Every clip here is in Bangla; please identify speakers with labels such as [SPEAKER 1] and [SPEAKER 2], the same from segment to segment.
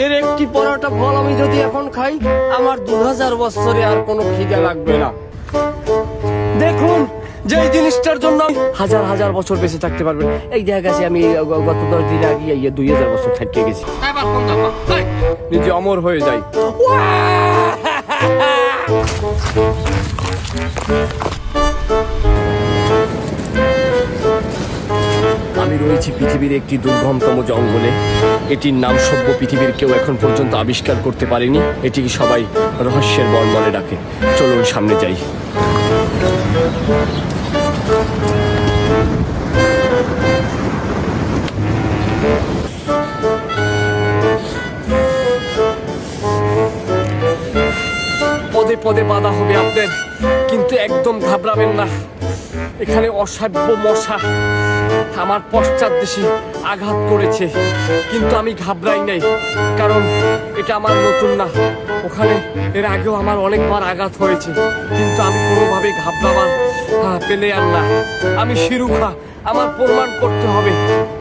[SPEAKER 1] এর একটি পরোটা ফল আমি যদি এখন খাই, আমার 2000 বছরে আর কোনো খিদে লাগবে না। দেখুন, যে জিনিসটার জন্য হাজার হাজার বছর বেঁচে থাকতে পারবেন, এই দেখা গেছে আমি গত 10 দিন আগে 2000 বছর থাকতে গেছি, নিজে অমর হয়ে যাই। আমি রয়েছি পৃথিবীর একটি দুর্গমতম জঙ্গলে। এটির নাম সভ্য পৃথিবীর কেউ এখন পর্যন্ত আবিষ্কার করতে পারেনি। এটিকে সবাই রহস্যের বন বলে ডাকে। চলুন সামনে যাই। পদে পদে বাধা হবে আপনার, কিন্তু একদম ঘাবড়াবেন না। এখানে অসাধ্য মশা আমার পশ্চাৎ দেশে আঘাত করেছে, কিন্তু আমি ঘাবড়াই নাই, কারণ এটা আমার নতুন না। ওখানে এর আগেও আমার অনেকবার আঘাত হয়েছে, কিন্তু আমি কোনোভাবে ঘাবড়াবার পেলে আর না। আমি শিরুখা, আমার প্রমাণ করতে হবে।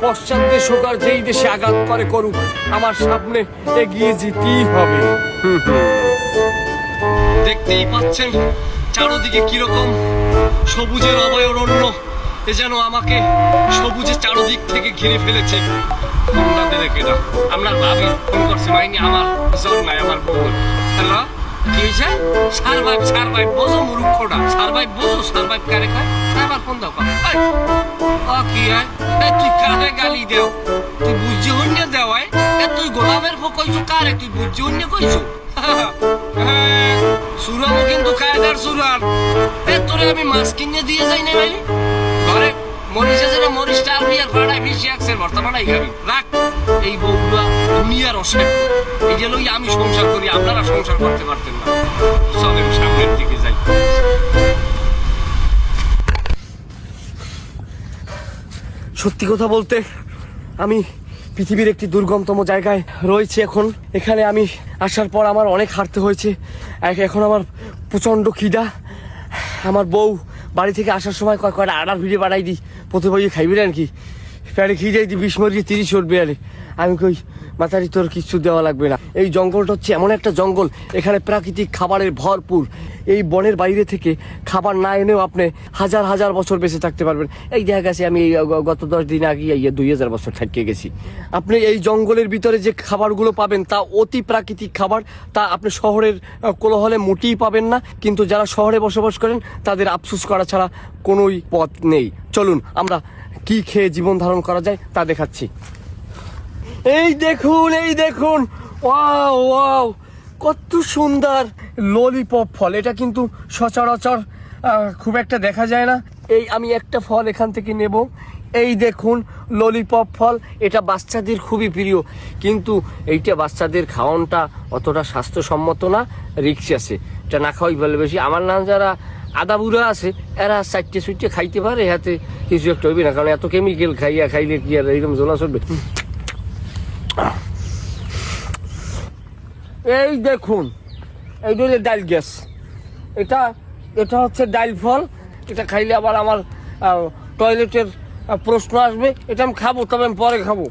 [SPEAKER 1] পশ্চাৎ দেশ হোক আর যেই দেশে আঘাত করে করুক, আমার সামনে এগিয়ে যেতেই হবে। দেখতেই পাচ্ছেন চারদিকে কিরকম সবুজের অভয়ারণ্য। এ যেন আমাকে সবুজের চারদিক থেকে ঘিরে ফেলেছে। আপনার ভাবি ফোন করছে, মাইনি আমার জোর নাই, আমার বউ। হ্যালো, কি হয়েছে? সারভাইভ বোঝো মূর্খটা, সারভাইভ বোঝো, সারভাইভ কারে খায়? আবার ফোন দাও। কি হয়? তুই কারে গালি দেও? তুই বুঝছি হন্য দেওয়াই? তুই গোলামের ফো কইছো কারে? তুই বুঝছি হন্য কইছো? সুরামও কিন্তু কায়দার সুরান। তোরে আমি মাছ কিনে দিয়ে যাই না ভাই, ঘরে মরিচে যেটা মরিচ টাল আর ভাড়ায় বেশি আসছে বর্তমানে খাবি। রাখ এই বউগুলা দুনিয়ার অসভ্য। এই যে লই আমি সংসার করি, আপনারা সংসার করতে পারতেন না। চলেন সামনের দিকে যাই। সত্যি কথা বলতে আমি পৃথিবীর একটি দুর্গমতম জায়গায় রয়েছে এখন। এখানে আমি আসার পর আমার অনেক হাঁটতে হয়েছে। এখন আমার প্রচণ্ড খিদা। আমার বউ বাড়ি থেকে আসার সময় কয়টা আডার ভিড়ে বাড়াই দিই, প্রথমে বই খাইবি না কি প্যারে খিদাই দিই, 20 মরিচে 30 উঠবে। আরে আমি কই মাতারি তোর কিছু দেওয়া লাগবে না। এই জঙ্গলটা হচ্ছে এমন একটা জঙ্গল, এখানে প্রাকৃতিক খাবারের ভরপুর। এই বনের বাইরে থেকে খাবার না এনেও আপনি হাজার হাজার বছর বেঁচে থাকতে পারবেন। এই দেখা গেছে আমি গত 10 দিন আগে 2000 বছর থাকতে গেছি। আপনি এই জঙ্গলের ভিতরে যে খাবারগুলো পাবেন তা অতি প্রাকৃতিক খাবার, তা আপনি শহরের কোলাহলে মোটেই পাবেন না। কিন্তু যারা শহরে বসবাস করেন তাদের আফসোস করা ছাড়া কোনোই পথ নেই। চলুন আমরা কি খেয়ে জীবন ধারণ করা যায় তা দেখাচ্ছি। এই দেখুন, এই দেখুন, ওয়াও ওয়াও, কত সুন্দর ললিপপ ফল। এটা কিন্তু সচরাচর খুব একটা দেখা যায় না। এই আমি একটা ফল এখান থেকে নেব। এই দেখুন ললিপপ ফল, এটা বাচ্চাদের খুবই প্রিয়, কিন্তু এইটা বাচ্চাদের খাওয়ানটা অতটা স্বাস্থ্যসম্মত না, রিস্ক আছে। এটা না খাওয়াই ভালো বেশি। আমার নাম যারা আদা বুড়া আছে, এরা 4টে খাইতে পারে, হাতে কিছু একটা হইবে না, কারণ এত কেমিক্যাল খাইলে কি আর এইরকম জ্বলা চলবে। এই দেখুন, এইটা হচ্ছে ডাইল গ্যাস। এটা হচ্ছে ডাইল ফল। এটা খাইলে আবার আমার টয়লেটের প্রশ্ন আসবে। এটা আমি খাবো, তবে আমি পরে খাবো।